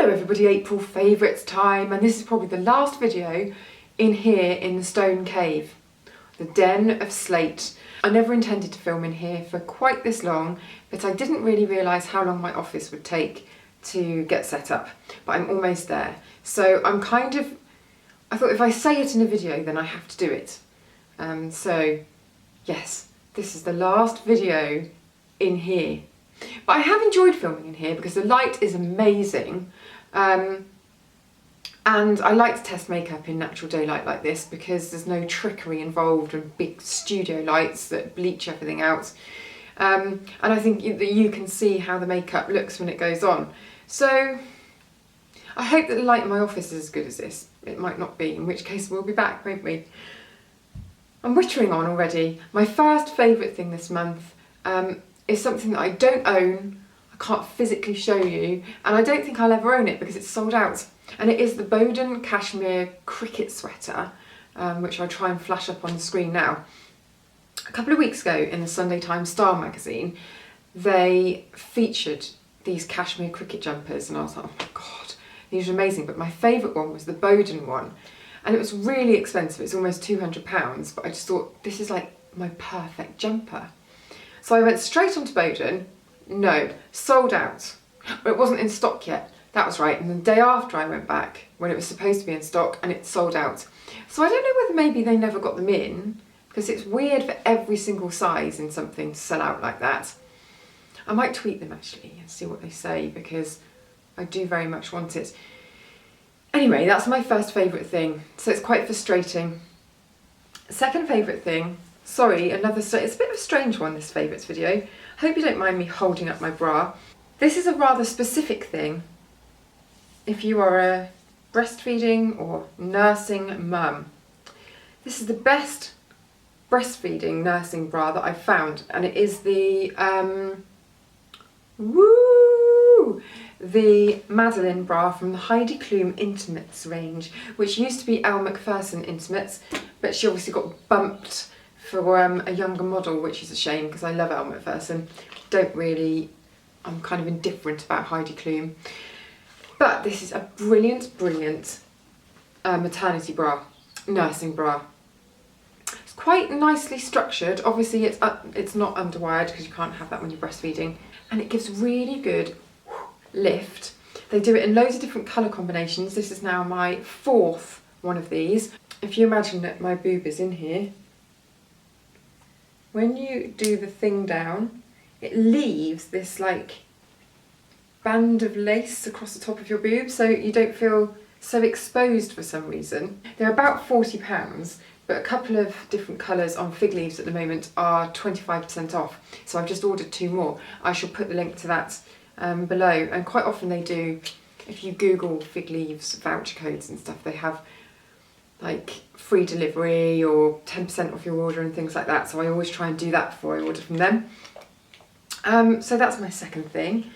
Hello everybody, April favourites time, and this is probably the last video in here in the stone cave, the den of slate. I never intended to film in here for quite this long, but I didn't really realise how long my office would take to get set up, but I'm almost there. So I thought if I say it in a video then I have to do it. So yes, this is the last video in here. But I have enjoyed filming in here because the light is amazing, and I like to test makeup in natural daylight like this because there's no trickery involved and big studio lights that bleach everything out, and I think that you can see how the makeup looks when it goes on. So I hope that the light in my office is as good as this. It might not be, in which case we'll be back, won't we? I'm wittering on already. My first favourite thing this month is something that I don't own, I can't physically show you, and I don't think I'll ever own it because it's sold out. And it is the Boden Cashmere Cricket Sweater, which I'll try and flash up on the screen now. A couple of weeks ago in the Sunday Times Style magazine, they featured these cashmere cricket jumpers, and I was like, oh my god, these are amazing. But my favourite one was the Boden one, and it was really expensive, it's almost £200, but I just thought, this is like my perfect jumper. So I went straight onto Boden. No, sold out. But it wasn't in stock yet. That was right. And the day after I went back, when it was supposed to be in stock, and it sold out. So I don't know whether maybe they never got them in, because it's weird for every single size in something to sell out like that. I might tweet them actually and see what they say, because I do very much want it. Anyway, that's my first favourite thing. So it's quite frustrating. Second favourite thing, sorry, it's a bit of a strange one, this favourites video. Hope you don't mind me holding up my bra. This is a rather specific thing if you are a breastfeeding or nursing mum. This is the best breastfeeding nursing bra that I've found, and it is the Madeline bra from the Heidi Klum Intimates range, which used to be Elle Macpherson Intimates, but she obviously got bumped for a younger model, which is a shame because I love Elle Macpherson. I'm kind of indifferent about Heidi Klum. But this is a brilliant, brilliant maternity bra, nursing bra. It's quite nicely structured. Obviously it's not underwired because you can't have that when you're breastfeeding. And it gives really good lift. They do it in loads of different colour combinations. This is now my fourth one of these. If you imagine that my boob is in here, when you do the thing down, it leaves this like band of lace across the top of your boob, so you don't feel so exposed for some reason. They're about £40, but a couple of different colours on Fig Leaves at the moment are 25% off. So I've just ordered 2 more. I shall put the link to that below. And quite often they do, if you Google Fig Leaves voucher codes and stuff, they have like free delivery or 10% off your order and things like that. So I always try and do that before I order from them. So that's my second thing.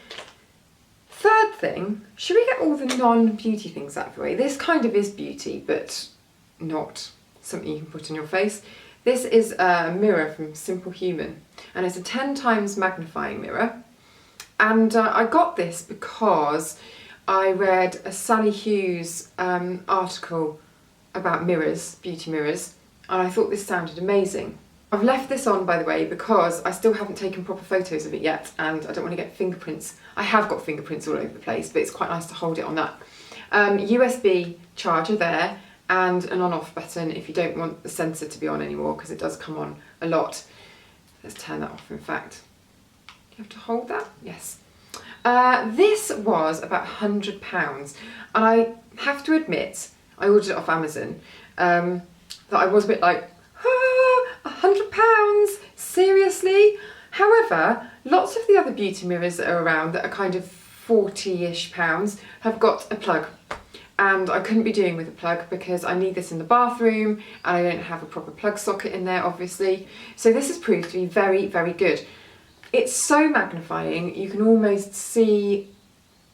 Third thing, should we get all the non-beauty things out of the way? This kind of is beauty, but not something you can put on your face. This is a mirror from Simple Human, and it's a 10 times magnifying mirror. And I got this because I read a Sally Hughes article about mirrors, beauty mirrors, and I thought this sounded amazing. I've left this on, by the way, because I still haven't taken proper photos of it yet, and I don't want to get fingerprints. I have got fingerprints all over the place, but it's quite nice to hold it on that. USB charger there, and an on-off button if you don't want the sensor to be on anymore, because it does come on a lot. Let's turn that off, in fact. You have to hold that? Yes. This was about £100, and I have to admit, I ordered it off Amazon, that I was a bit like, £100? Seriously? However, lots of the other beauty mirrors that are around that are kind of 40-ish pounds have got a plug. And I couldn't be doing with a plug because I need this in the bathroom and I don't have a proper plug socket in there, obviously. So this has proved to be very, very good. It's so magnifying, you can almost see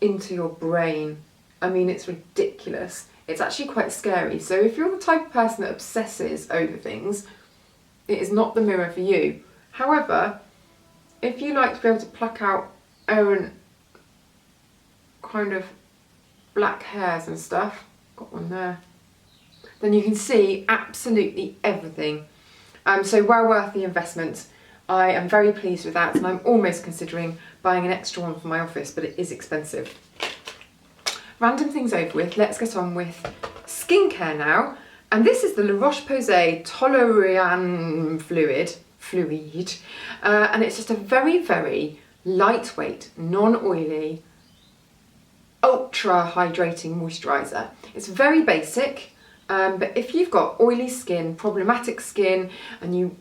into your brain. I mean, it's ridiculous. It's actually quite scary. So if you're the type of person that obsesses over things, it is not the mirror for you. However, if you like to be able to pluck out kind of black hairs and stuff, got one there, then you can see absolutely everything. So well worth the investment. I am very pleased with that, and I'm almost considering buying an extra one for my office, but it is expensive. Random things over with, let's get on with skincare now. And this is the La Roche-Posay Toleriane Fluid. And it's just a very, very lightweight, non-oily, ultra hydrating moisturiser. It's very basic, but if you've got oily skin, problematic skin, and you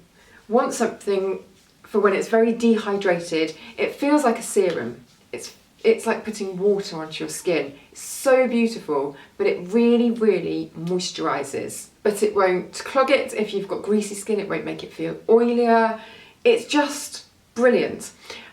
want something for when it's very dehydrated, it feels like a serum. It's like putting water onto your skin. It's so beautiful, but it really, really moisturises. But it won't clog it. If you've got greasy skin, it won't make it feel oilier. It's just brilliant.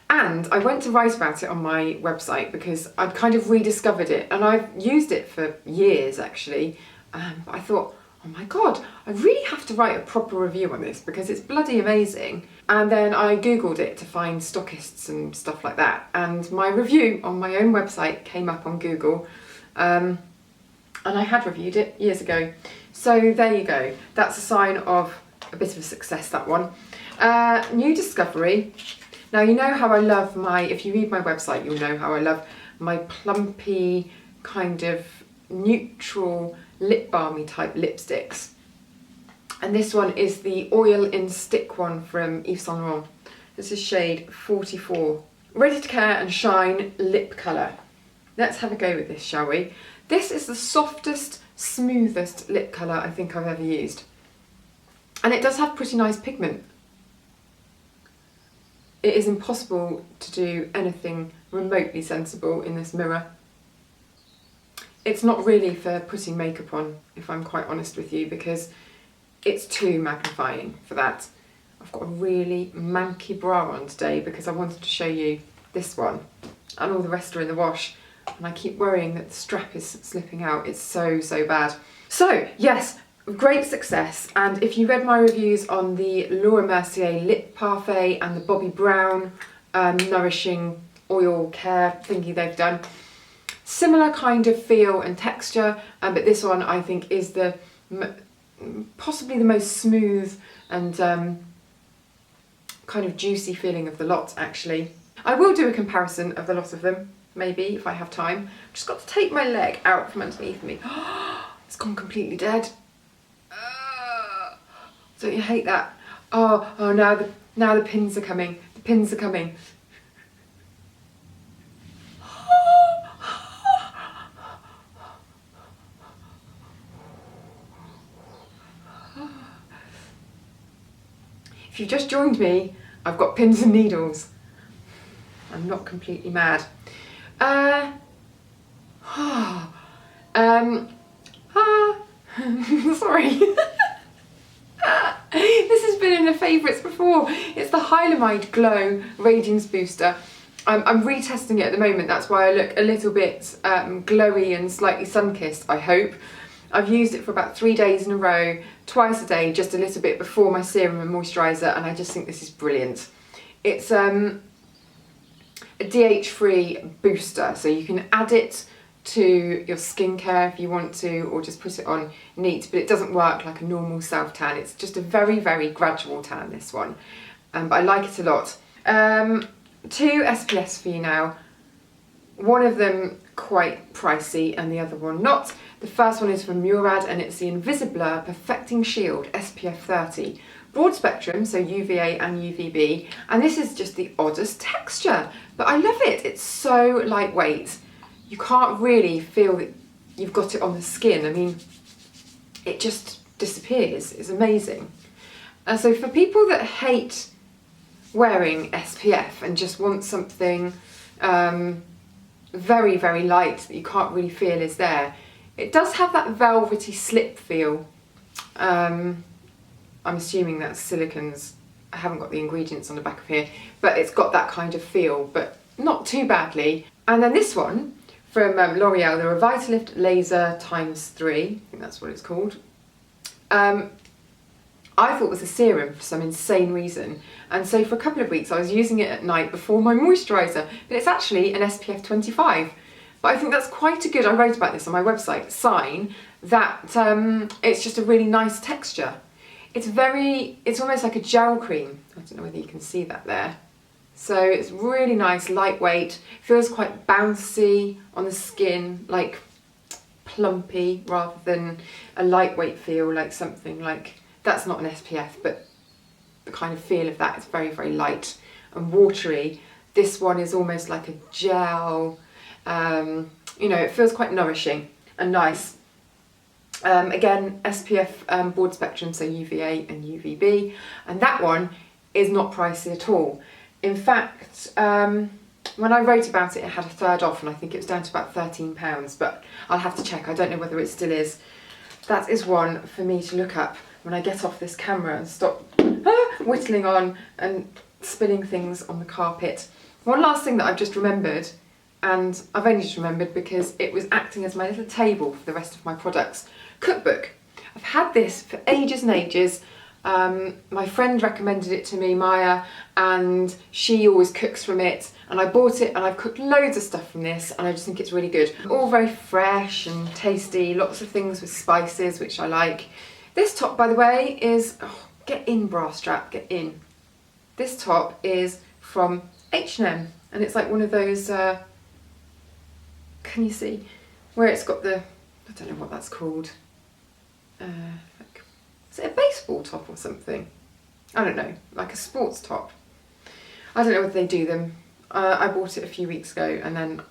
And I went to write about it on my website because I'd kind of rediscovered it, and I've used it for years actually. But I thought, oh my God, I really have to write a proper review on this because it's bloody amazing. And then I Googled it to find stockists and stuff like that. And my review on my own website came up on Google. And I had reviewed it years ago. So there you go. That's a sign of a bit of a success, that one. New discovery. Now, you know how I love if you read my website, you'll know how I love my plumpy, kind of neutral, lip balmy type lipsticks. And this one is the oil in stick one from Yves Saint Laurent. This is shade 44. Ready to Care and Shine lip colour. Let's have a go with this, shall we? This is the softest, smoothest lip colour I think I've ever used. And it does have pretty nice pigment. It is impossible to do anything remotely sensible in this mirror. It's not really for putting makeup on, if I'm quite honest with you, because it's too magnifying for that. I've got a really manky bra on today because I wanted to show you this one, and all the rest are in the wash, and I keep worrying that the strap is slipping out. It's so, so bad. So yes, great success. And if you read my reviews on the Laura Mercier lip parfait and the Bobbi Brown nourishing oil care thingy they've done, similar kind of feel and texture, but this one I think is the possibly the most smooth and kind of juicy feeling of the lot, actually. I will do a comparison of the lot of them, maybe, if I have time. I've just got to take my leg out from underneath me. It's gone completely dead. Don't you hate that? Oh, now the pins are coming. The pins are coming. If you've just joined me, I've got pins and needles. I'm not completely mad. Sorry. This has been in the favourites before. It's the Hylamide Glow Radiance Booster. I'm retesting it at the moment. That's why I look a little bit glowy and slightly sun-kissed, I hope. I've used it for about 3 days in a row, twice a day, just a little bit before my serum and moisturiser, and I just think this is brilliant. It's a DH-free booster, so you can add it to your skincare if you want to, or just put it on neat, but it doesn't work like a normal self-tan. It's just a very, very gradual tan, this one, but I like it a lot. 2 SPFs for you now. One of them quite pricey and the other one not. The first one is from Murad, and it's the Invisiblur Perfecting Shield SPF 30. Broad spectrum, so UVA and UVB, and this is just the oddest texture, but I love it. It's so lightweight. You can't really feel that you've got it on the skin. I mean, it just disappears. It's amazing. So for people that hate wearing SPF and just want something very, very light that you can't really feel is there, it does have that velvety slip feel. I'm assuming that's silicons. I haven't got the ingredients on the back of here, but it's got that kind of feel, but not too badly. And then this one from L'Oreal, the Revitalift Laser x3, I think that's what it's called. I thought it was a serum for some insane reason, and so for a couple of weeks I was using it at night before my moisturiser, but it's actually an SPF 25. But I think that's quite a good, I wrote about this on my website, sign that it's just a really nice texture. It's almost like a gel cream. I don't know whether you can see that there. So it's really nice, lightweight, feels quite bouncy on the skin, like plumpy rather than a lightweight feel, like something like, that's not an SPF, but the kind of feel of that is very, very light and watery. This one is almost like a gel, you know, it feels quite nourishing and nice. Again, SPF broad spectrum, so UVA and UVB, and that one is not pricey at all. In fact, when I wrote about it, it had a third off, and I think it was down to about £13, but I'll have to check. I don't know whether it still is. That is one for me to look up when I get off this camera and stop whittling on and spilling things on the carpet. One last thing that I've just remembered, and I've only just remembered because it was acting as my little table for the rest of my products. Cookbook. I've had this for ages and ages. My friend recommended it to me, Maya, and she always cooks from it, and I bought it and I've cooked loads of stuff from this, and I just think it's really good. All very fresh and tasty, lots of things with spices, which I like. This top, by the way, is, oh, get in bra strap, get in. This top is from H&M, and it's like one of those, can you see, where it's got the, I don't know what that's called, like, is it a baseball top or something? I don't know, like a sports top. I don't know whether they do them. I bought it a few weeks ago, and then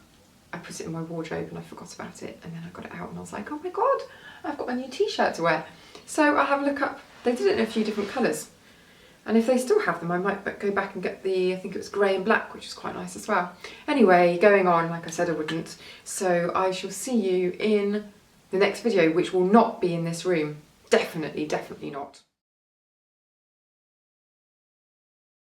I put it in my wardrobe and I forgot about it, and then I got it out and I was like, oh my god, I've got a new t-shirt to wear. So I'll have a look up. They did it in a few different colours, and if they still have them, I might go back and get the, I think it was grey and black, which is quite nice as well. Anyway, going on, like I said I wouldn't, so I shall see you in the next video, which will not be in this room. Definitely, definitely not.